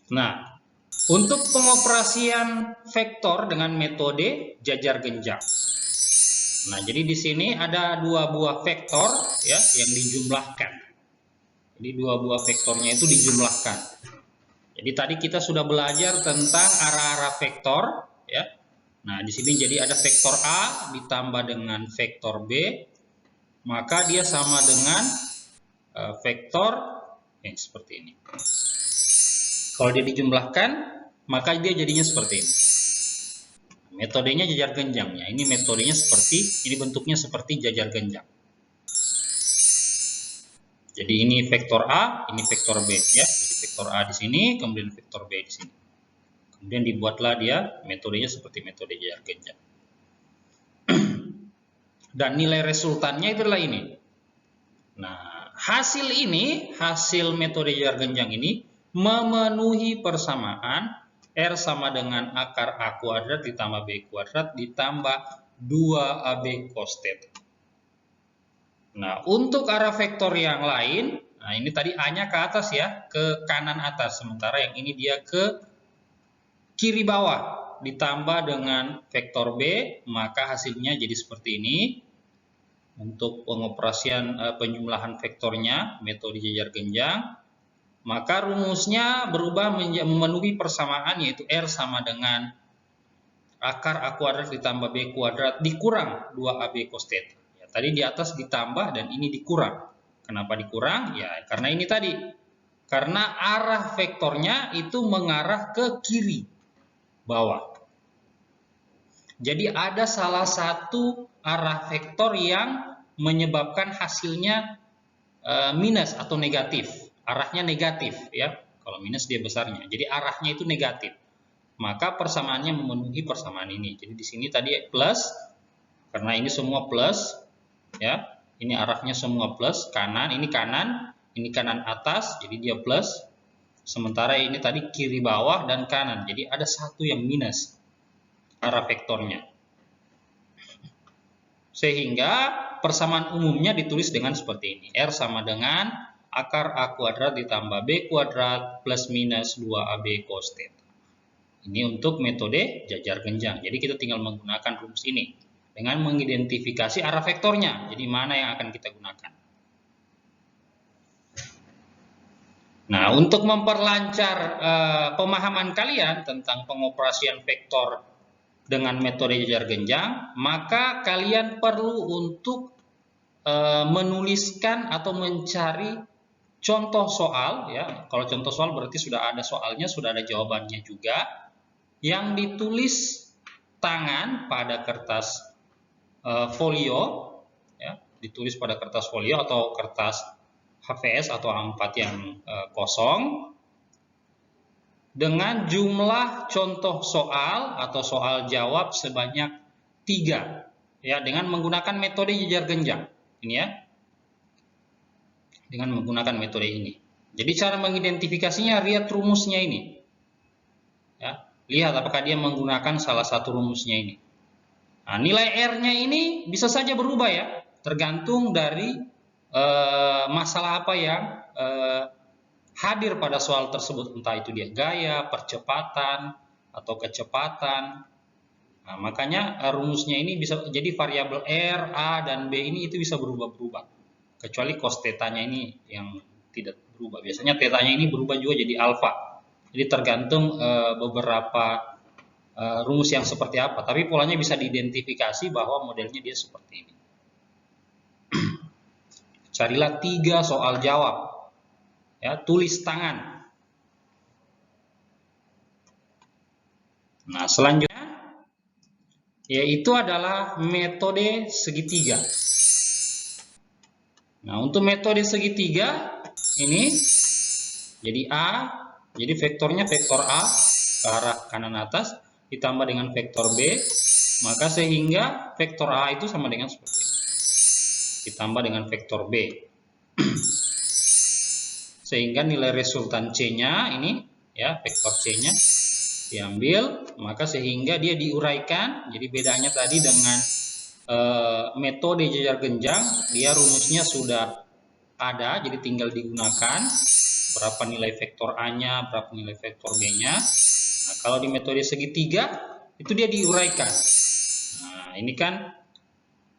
Nah, untuk pengoperasian vektor dengan metode jajar genjang. Nah, jadi di sini ada dua buah vektor ya yang dijumlahkan. Jadi dua buah vektornya itu dijumlahkan. Jadi tadi kita sudah belajar tentang arah-arah vektor ya. Nah, di sini jadi ada vektor A ditambah dengan vektor B, maka dia sama dengan vektor yang seperti ini. Kalau dia dijumlahkan, maka dia jadinya seperti ini. Metodenya jajar genjang ya. Ini metodenya seperti, ini bentuknya seperti jajar genjang. Jadi ini vektor A, ini vektor B ya. Jadi vektor A di sini, kemudian vektor B di sini. Kemudian dibuatlah dia metodenya seperti metode jajar genjang. Dan nilai resultannya itu adalah ini. Nah, hasil metode jajar genjang ini memenuhi persamaan R sama dengan akar A kuadrat ditambah B kuadrat ditambah 2AB cos θ. Nah, untuk arah vektor yang lain, nah ini tadi A-nya ke atas ya, ke kanan atas. Sementara yang ini dia ke kiri bawah ditambah dengan vektor B, maka hasilnya jadi seperti ini. Untuk pengoperasian penjumlahan vektornya, metode jajar genjang, maka rumusnya berubah memenuhi persamaan, yaitu R sama dengan akar A kuadrat ditambah B kuadrat dikurang 2AB cos θ. Ya, tadi di atas ditambah dan ini dikurang. Kenapa dikurang? Ya, karena ini tadi. Karena arah vektornya itu mengarah ke kiri bawah. Jadi ada salah satu arah vektor yang menyebabkan hasilnya minus atau negatif. Arahnya negatif ya. Kalau minus dia besarnya. Jadi arahnya itu negatif. Maka persamaannya memenuhi persamaan ini. Jadi di sini tadi plus, karena ini semua plus, ya. Ini arahnya semua plus, kanan, ini kanan atas, jadi dia plus. Sementara ini tadi kiri bawah dan kanan, jadi ada satu yang minus arah vektornya. Sehingga persamaan umumnya ditulis dengan seperti ini. R sama dengan akar A kuadrat ditambah B kuadrat plus minus 2AB cos θ. Ini untuk metode jajar genjang. Jadi kita tinggal menggunakan rumus ini dengan mengidentifikasi arah vektornya. Jadi mana yang akan kita gunakan. Nah, untuk memperlancar pemahaman kalian tentang pengoperasian vektor dengan metode jajar genjang, maka kalian perlu untuk menuliskan atau mencari contoh soal ya. Kalau contoh soal berarti sudah ada soalnya, sudah ada jawabannya juga, yang ditulis tangan pada kertas folio ya, ditulis pada kertas folio atau kertas HVS atau A4 yang kosong dengan jumlah contoh soal atau soal jawab sebanyak 3 ya, dengan menggunakan metode jajar genjang ini ya, dengan menggunakan metode ini. Jadi cara mengidentifikasinya, lihat rumusnya ini ya. Lihat apakah dia menggunakan salah satu rumusnya ini. Nah, nilai R-nya ini bisa saja berubah ya, tergantung dari masalah apa yang hadir pada soal tersebut. Entah itu dia gaya, percepatan, atau kecepatan. Nah, makanya rumusnya ini bisa jadi variabel R, A, dan B ini itu bisa berubah-berubah. Kecuali cos θ-nya ini yang tidak berubah. Biasanya θ-nya ini berubah juga jadi alfa. Jadi tergantung beberapa rumus yang seperti apa. Tapi polanya bisa diidentifikasi bahwa modelnya dia seperti ini. Carilah 3 soal jawab. Ya, tulis tangan. Nah, selanjutnya yaitu adalah metode segitiga. Nah, untuk metode segitiga ini jadi A, jadi vektornya vektor A ke arah kanan atas ditambah dengan vektor B, maka sehingga vektor A itu sama dengan seperti ini. Ditambah dengan vektor B. Sehingga nilai resultan C-nya ini ya, vektor C-nya diambil, maka sehingga dia diuraikan. Jadi bedanya tadi dengan metode jajar genjang, dia rumusnya sudah ada, jadi tinggal digunakan. berapa nilai vektor A-nya, berapa nilai vektor B-nya. Nah, kalau di metode segitiga itu dia diuraikan. Nah, ini kan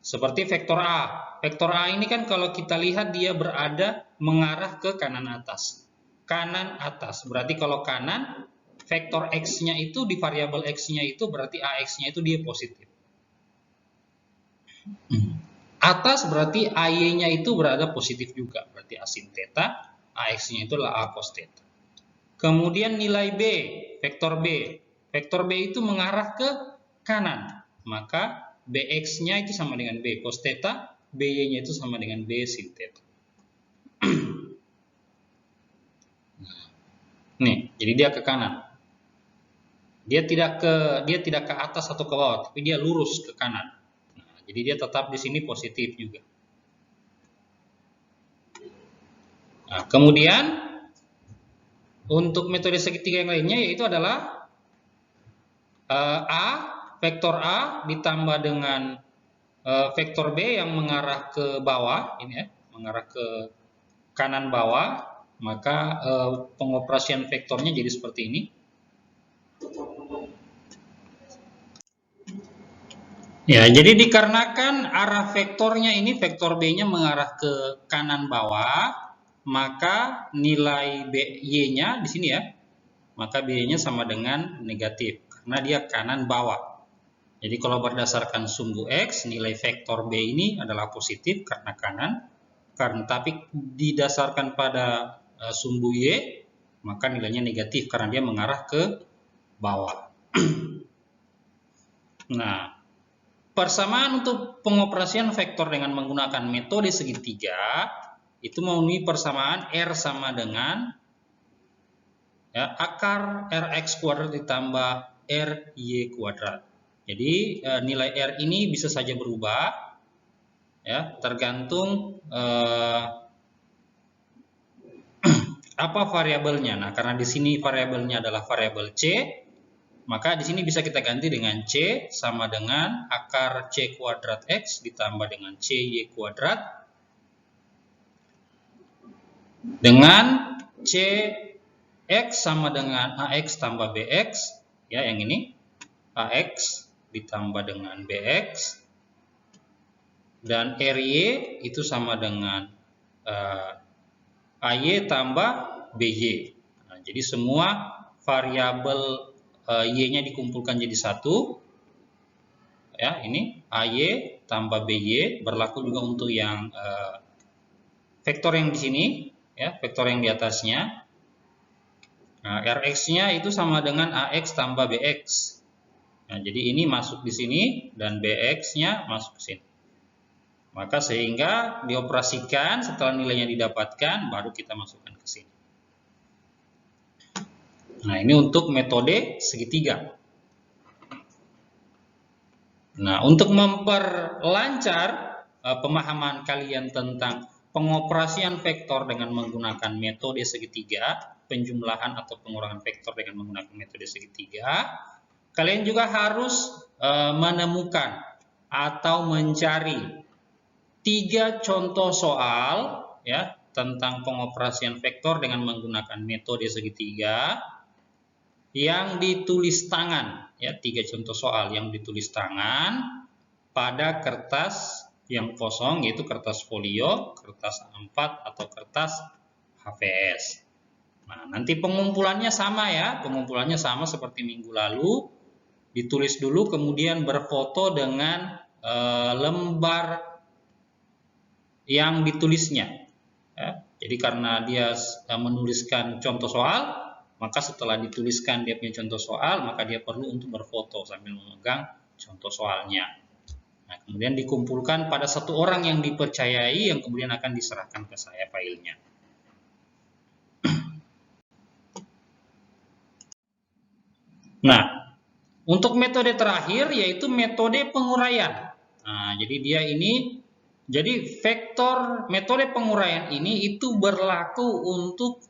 seperti vektor A. Vektor A ini kan kalau kita lihat dia berada mengarah ke kanan atas. Kanan atas, berarti kalau kanan, vektor X-nya itu di variabel X-nya itu berarti AX-nya itu dia positif. Atas berarti AY-nya itu berada positif juga, berarti A sin theta, AX-nya itu adalah A cos theta. Kemudian nilai B, vektor B. Vektor B itu mengarah ke kanan, maka Bx-nya itu sama dengan B cos theta, By-nya itu sama dengan B sin theta. Nih, jadi dia ke kanan. Dia tidak ke atas atau ke bawah, tapi dia lurus ke kanan. Nah, jadi dia tetap di sini positif juga. Nah, kemudian untuk metode segitiga yang lainnya yaitu adalah vektor A ditambah dengan vektor B yang mengarah ke bawah, ini ya, mengarah ke kanan bawah, maka pengoperasian vektornya jadi seperti ini. Ya, jadi dikarenakan arah vektornya ini, vektor B-nya mengarah ke kanan bawah, maka nilai Y-nya di sini ya, maka Y-nya sama dengan negatif, karena dia kanan bawah. Jadi kalau berdasarkan sumbu X, nilai vektor B ini adalah positif karena kanan, tapi didasarkan pada sumbu Y, maka nilainya negatif karena dia mengarah ke bawah. Nah, persamaan untuk pengoperasian vektor dengan menggunakan metode segitiga itu memenuhi persamaan R sama dengan ya, akar Rx kuadrat ditambah Ry kuadrat. Jadi nilai R ini bisa saja berubah ya, tergantung apa variabelnya. Nah, karena di sini variabelnya adalah variabel C, maka di sini bisa kita ganti dengan C sama dengan akar C kuadrat X ditambah dengan CY kuadrat dengan CX sama dengan AX tambah BX, ya yang ini AX ditambah dengan BX, dan RY itu sama dengan AY tambah BY. Nah, jadi semua variabel Y-nya dikumpulkan jadi satu. Ya, ini AY tambah BY, berlaku juga untuk yang vektor yang di sini, ya, vektor yang di atasnya. Nah, Rx-nya itu sama dengan AX tambah BX. Nah, jadi ini masuk di sini dan BX-nya masuk ke sini. Maka sehingga dioperasikan setelah nilainya didapatkan baru kita masukkan ke sini. Nah, ini untuk metode segitiga. Nah, untuk memperlancar pemahaman kalian tentang pengoperasian vektor dengan menggunakan metode segitiga, penjumlahan atau pengurangan vektor dengan menggunakan metode segitiga, kalian juga harus menemukan atau mencari 3 contoh soal ya tentang pengoperasian vektor dengan menggunakan metode segitiga yang ditulis tangan, ya 3 contoh soal yang ditulis tangan pada kertas yang kosong, yaitu kertas folio, kertas A4 atau kertas HVS. Nah, nanti pengumpulannya sama ya, pengumpulannya sama seperti minggu lalu, ditulis dulu kemudian berfoto dengan lembar yang ditulisnya. Ya, jadi karena dia menuliskan contoh soal, maka setelah dituliskan dia punya contoh soal, maka dia perlu untuk berfoto sambil memegang contoh soalnya. Nah, kemudian dikumpulkan pada satu orang yang dipercayai, yang kemudian akan diserahkan ke saya filenya. Nah, untuk metode terakhir yaitu metode penguraian. Nah, jadi dia ini, jadi vektor metode penguraian ini itu berlaku untuk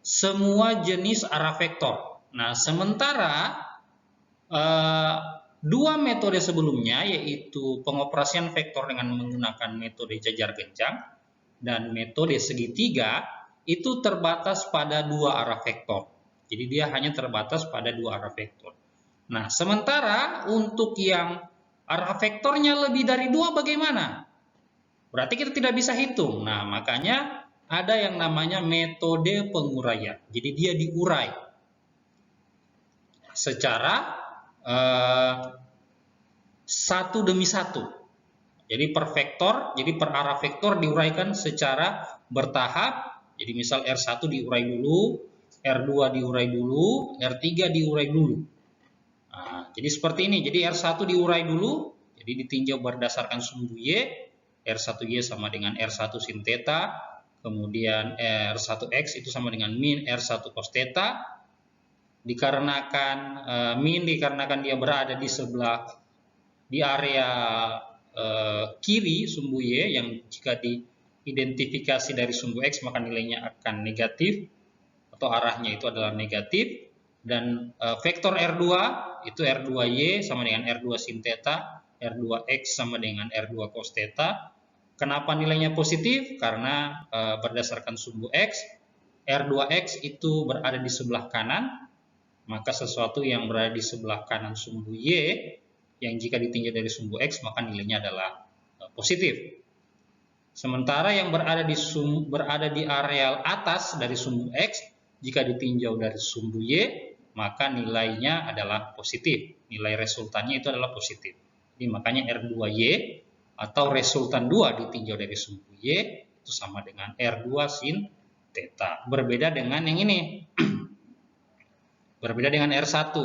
semua jenis arah vektor. Nah, sementara dua metode sebelumnya yaitu pengoperasian vektor dengan menggunakan metode jajar genjang dan metode segitiga itu terbatas pada dua arah vektor. Jadi dia hanya terbatas pada dua arah vektor. Nah, sementara untuk yang arah vektornya lebih dari dua bagaimana? Berarti kita tidak bisa hitung. Nah, makanya ada yang namanya metode penguraian. Jadi dia diurai secara satu demi satu. Jadi per vektor, jadi per arah vektor diuraikan secara bertahap. Jadi misal R1 diurai dulu, R2 diurai dulu, R3 diurai dulu. Nah, jadi seperti ini. Jadi R1 diurai dulu, jadi ditinjau berdasarkan sumbu Y. R1Y sama dengan R1 sin theta, kemudian R1X itu sama dengan min R1 cos theta. Dikarenakan min dikarenakan dia berada di sebelah di area kiri sumbu Y, yang jika diidentifikasi dari sumbu X maka nilainya akan negatif atau arahnya itu adalah negatif. Dan vektor R2 itu R2Y sama dengan R2 sin theta, R2X sama dengan R2 cos theta. Kenapa nilainya positif? Karena berdasarkan sumbu X, R2X itu berada di sebelah kanan, maka sesuatu yang berada di sebelah kanan sumbu Y yang jika ditinjau dari sumbu X maka nilainya adalah positif. Sementara yang berada di areal atas dari sumbu X, jika ditinjau dari sumbu Y maka nilainya adalah positif. Nilai resultannya itu adalah positif. Jadi makanya R2Y atau resultan 2 ditinjau dari sumbu Y itu sama dengan R2 sin theta. Berbeda dengan yang ini. Berbeda dengan R1.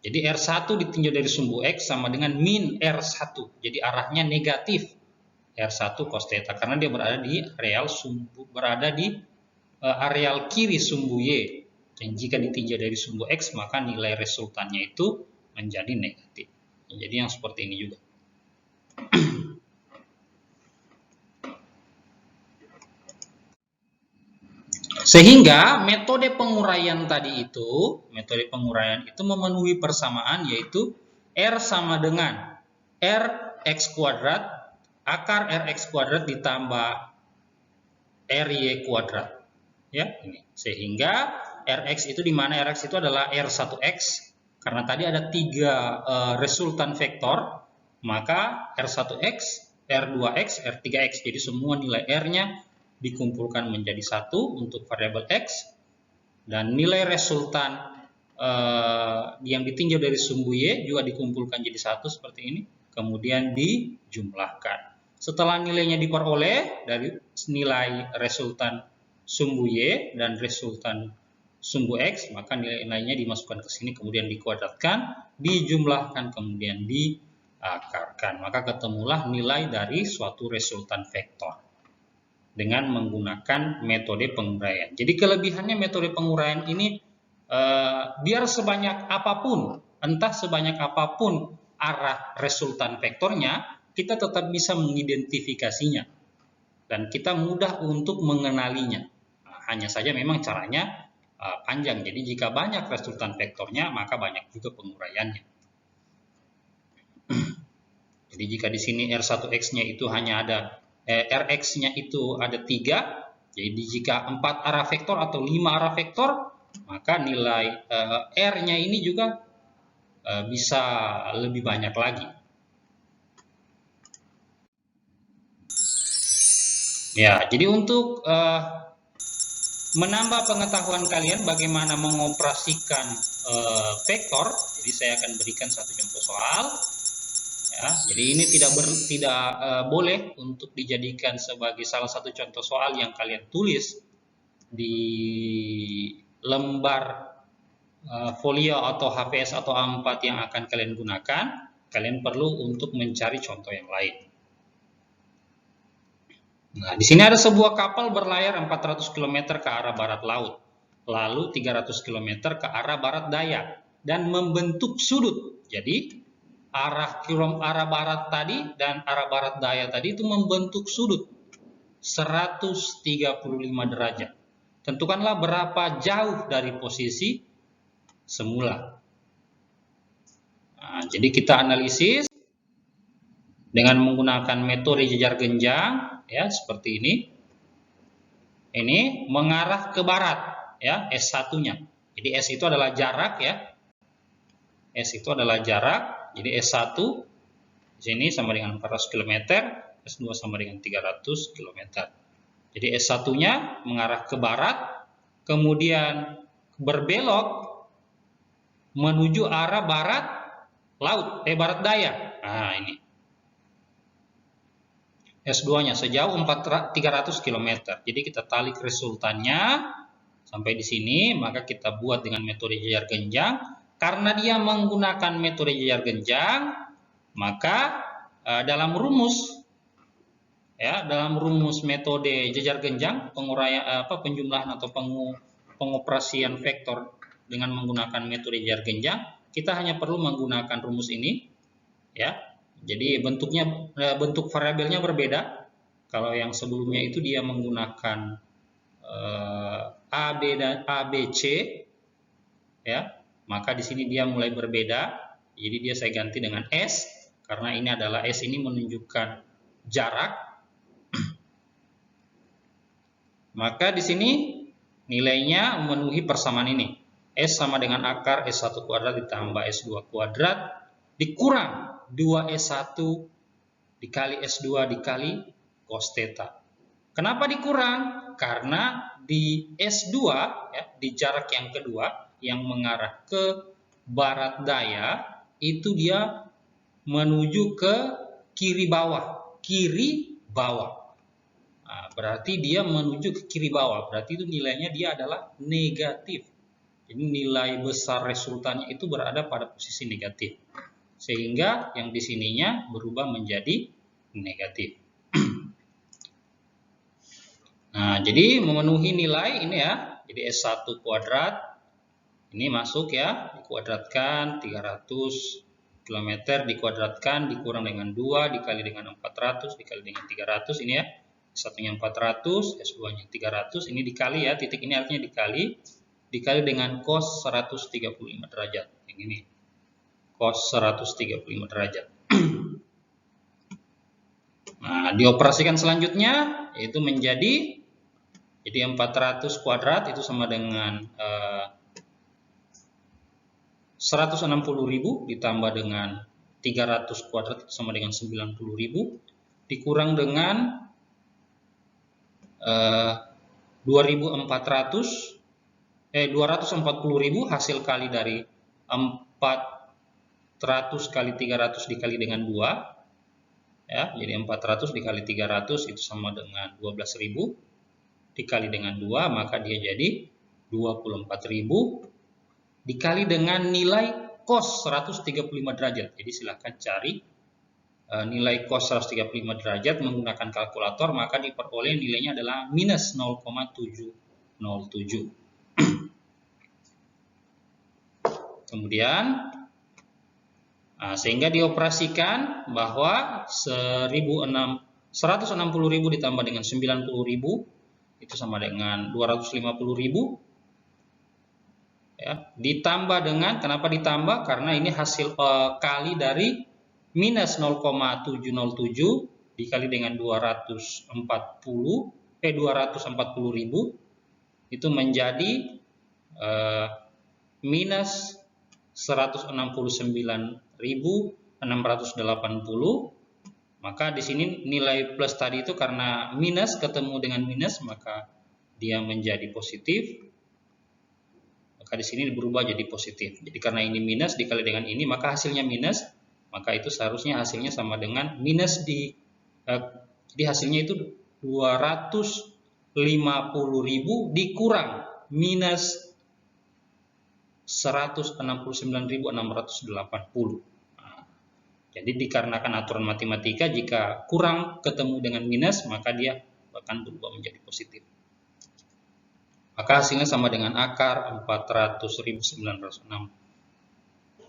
Jadi R1 ditinjau dari sumbu X sama dengan min R1. Jadi arahnya negatif R1 cos theta karena dia berada di areal kiri sumbu Y. Dan jika ditinjau dari sumbu X maka nilai resultannya itu menjadi negatif. Jadi yang seperti ini juga. Sehingga metode penguraian itu memenuhi persamaan, yaitu R sama dengan Rx kuadrat akar Rx kuadrat ditambah Ry kuadrat. Ya, ini. Sehingga Rx itu di mana Rx itu adalah R1X karena tadi ada 3 resultan vektor, maka R1X, R2X, R3X. Jadi semua nilai R-nya dikumpulkan menjadi 1 untuk variabel X, dan nilai resultan yang ditinjau dari sumbu Y juga dikumpulkan jadi 1 seperti ini, kemudian dijumlahkan. Setelah nilainya diperoleh dari nilai resultan sumbu Y dan resultan sumbu X, maka nilai-nilainya dimasukkan ke sini, kemudian dikuadratkan, dijumlahkan, kemudian diakarkan. Maka ketemulah nilai dari suatu resultan vektor dengan menggunakan metode penguraian. Jadi kelebihannya metode penguraian ini, biar sebanyak apapun, entah sebanyak apapun arah resultan vektornya, kita tetap bisa mengidentifikasinya dan kita mudah untuk mengenalinya. Hanya saja memang caranya panjang. Jadi jika banyak resultan vektornya maka banyak juga penguraiannya. Jadi jika di sini R1X-nya itu hanya ada Rx-nya itu ada 3, jadi jika 4 arah vektor atau 5 arah vektor, maka nilai R-nya ini juga bisa lebih banyak lagi. Ya, jadi untuk menambah pengetahuan kalian bagaimana mengoperasikan vektor, jadi saya akan berikan satu contoh soal. Ya, jadi ini tidak boleh untuk dijadikan sebagai salah satu contoh soal yang kalian tulis di lembar folio atau HVS atau A4 yang akan kalian gunakan. Kalian perlu untuk mencari contoh yang lain. Nah, di sini ada sebuah kapal berlayar 400 km ke arah barat laut, lalu 300 km ke arah barat daya, dan membentuk sudut. Jadi arah barat tadi dan arah barat daya tadi itu membentuk sudut 135 derajat. Tentukanlah berapa jauh dari posisi semula. Nah, jadi kita analisis dengan menggunakan metode jejar genjang, ya seperti ini. ini mengarah ke barat, ya, S1-nya. Jadi S itu adalah jarak, ya. S itu adalah jarak. Jadi S1 di sini sama dengan 400 km, S2 sama dengan 300 km. Jadi S1-nya mengarah ke barat, kemudian berbelok menuju arah barat laut, barat daya. Nah, ini. S2-nya sejauh 300 km. Jadi kita tarik resultannya sampai di sini, maka kita buat dengan metode jejar genjang. Karena dia menggunakan metode jejar genjang, maka dalam rumus metode jejar genjang, penjumlahan atau pengoperasian vektor dengan menggunakan metode jejar genjang, kita hanya perlu menggunakan rumus ini, ya. Jadi bentuk variabelnya berbeda. Kalau yang sebelumnya itu dia menggunakan ABC, ya, maka di sini dia mulai berbeda. Jadi saya ganti dengan S, karena ini adalah S ini menunjukkan jarak. Maka di sini nilainya memenuhi persamaan ini. S sama dengan akar S1 kuadrat ditambah S2 kuadrat dikurang 2S1 dikali S2 dikali cos theta. Kenapa dikurang? Karena di S2, ya, di jarak yang kedua yang mengarah ke barat daya, itu dia menuju ke kiri bawah. Nah, berarti dia menuju ke kiri bawah. Berarti itu nilainya dia adalah negatif. Jadi nilai besar resultannya itu berada pada posisi negatif. Sehingga yang di sininya berubah menjadi negatif. Nah, jadi memenuhi nilai ini, ya. Jadi S1 kuadrat ini masuk, ya, dikuadratkan 300 km dikuadratkan dikurang dengan 2 dikali dengan 400 dikali dengan 300 ini, ya. S1-nya 400, S2-nya 300, ini dikali, ya, titik ini artinya dikali dengan cos 135 derajat. Ini cos 135 derajat. Nah, dioperasikan selanjutnya yaitu menjadi 400 kuadrat itu sama dengan 160.000 ditambah dengan 300 kuadrat itu sama dengan 90.000 dikurang dengan 240.000 hasil kali dari 400 kali 300 dikali dengan 2, ya. Jadi 400 dikali 300 itu sama dengan 12.000 dikali dengan 2, maka dia jadi 24.000 dikali dengan nilai cos 135 derajat. Jadi silahkan cari nilai cos 135 derajat menggunakan kalkulator, maka diperoleh nilainya adalah minus 0,707. Kemudian sehingga dioperasikan bahwa 160.000 ditambah dengan 90.000 itu sama dengan 250.000, ya, ditambah dengan, kenapa ditambah? Karena ini hasil kali dari minus 0,707 dikali dengan 240.000 itu menjadi minus 169.680. Maka di sini nilai plus tadi itu karena minus ketemu dengan minus, maka dia menjadi positif. Maka di sini berubah jadi positif. Jadi karena ini minus dikali dengan ini, maka hasilnya minus. Maka itu seharusnya hasilnya sama dengan minus jadi hasilnya itu 250.000 dikurang minus 169.680. Jadi dikarenakan aturan matematika, jika kurang ketemu dengan minus, maka dia akan berubah menjadi positif. Maka hasilnya sama dengan akar 400.980,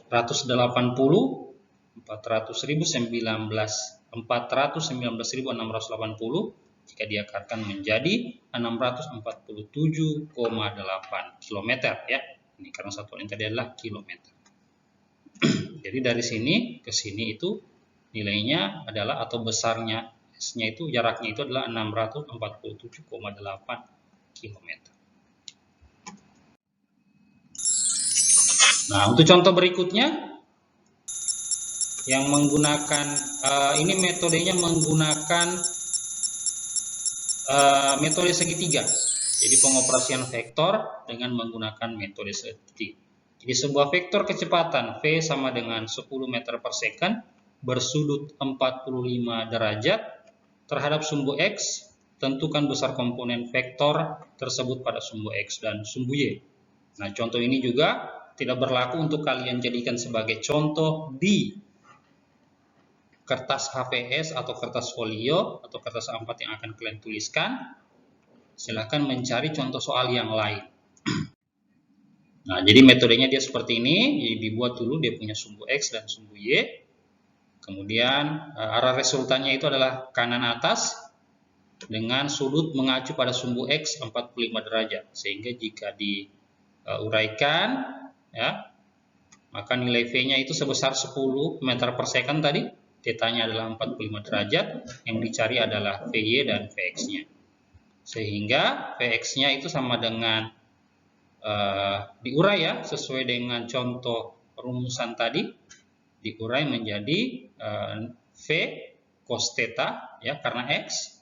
419.680 jika diakarkan menjadi 647,8 km, ya. Ini karena satuan tadi adalah kilometer. Jadi dari sini ke sini itu nilainya adalah, atau besarnya S-nya itu, jaraknya itu adalah 647,8 km. Nah, untuk contoh berikutnya yang menggunakan ini metodenya menggunakan metode segitiga. Jadi pengoperasian vektor dengan menggunakan metode segitiga. Jadi sebuah vektor kecepatan V sama dengan 10 meter per second bersudut 45 derajat terhadap sumbu X. Tentukan besar komponen vektor tersebut pada sumbu X dan sumbu Y. Nah, contoh ini juga tidak berlaku untuk kalian jadikan sebagai contoh di kertas HVS atau kertas folio atau kertas A4 yang akan kalian tuliskan. Silakan mencari contoh soal yang lain. Nah, jadi metodenya dia seperti ini. Jadi dibuat dulu dia punya sumbu X dan sumbu Y. Kemudian arah resultannya itu adalah kanan atas dengan sudut mengacu pada sumbu X 45 derajat. Sehingga jika diuraikan, ya, maka nilai V-nya itu sebesar 10 meter per second tadi. Θ-nya adalah 45 derajat. Yang dicari adalah VY dan Vx-nya. Sehingga Vx-nya itu sama dengan diurai ya, sesuai dengan contoh rumusan tadi. Diurai menjadi V cos θ ya, karena X.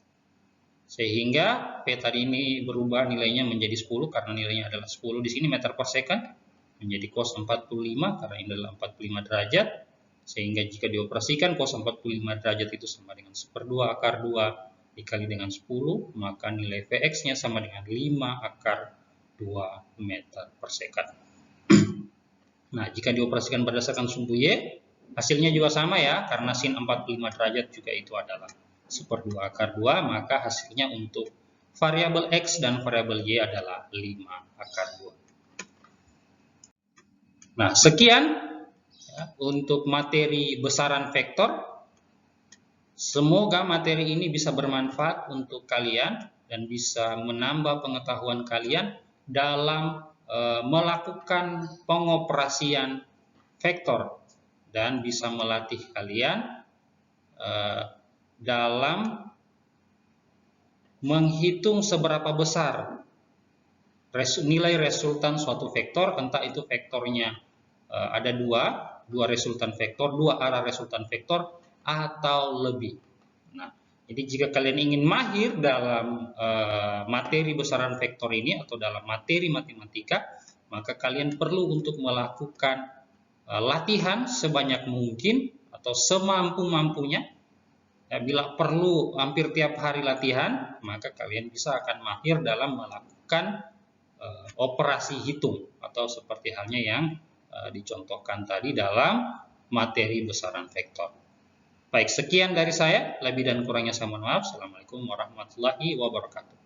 Sehingga V tadi ini berubah nilainya menjadi 10 karena nilainya adalah 10 di sini meter per second, menjadi cos 45 karena ini adalah 45 derajat. Sehingga jika dioperasikan cos 45 derajat itu sama dengan 1/2 akar 2 dikali dengan 10, maka nilai Vx-nya sama dengan 5 akar 2 meter per second. Nah, jika dioperasikan berdasarkan sumbu Y, hasilnya juga sama ya, karena sin 45 derajat juga itu adalah 1/2 akar 2, maka hasilnya untuk variabel X dan variabel Y adalah 5 akar 2. Nah, sekian ya, untuk materi besaran vektor. Semoga materi ini bisa bermanfaat untuk kalian dan bisa menambah pengetahuan kalian dalam melakukan pengoperasian vektor dan bisa melatih kalian dalam menghitung seberapa besar nilai resultan suatu vektor, entah itu vektornya ada dua resultan vektor, dua arah resultan vektor atau lebih. Nah, jadi jika kalian ingin mahir dalam materi besaran vektor ini atau dalam materi matematika, maka kalian perlu untuk melakukan latihan sebanyak mungkin atau semampu-mampunya. Ya, bila perlu hampir tiap hari latihan, maka kalian bisa akan mahir dalam melakukan operasi hitung atau seperti halnya yang dicontohkan tadi dalam materi besaran vektor. Baik, sekian dari saya. Lebih dan kurangnya saya mohon maaf. Assalamualaikum warahmatullahi wabarakatuh.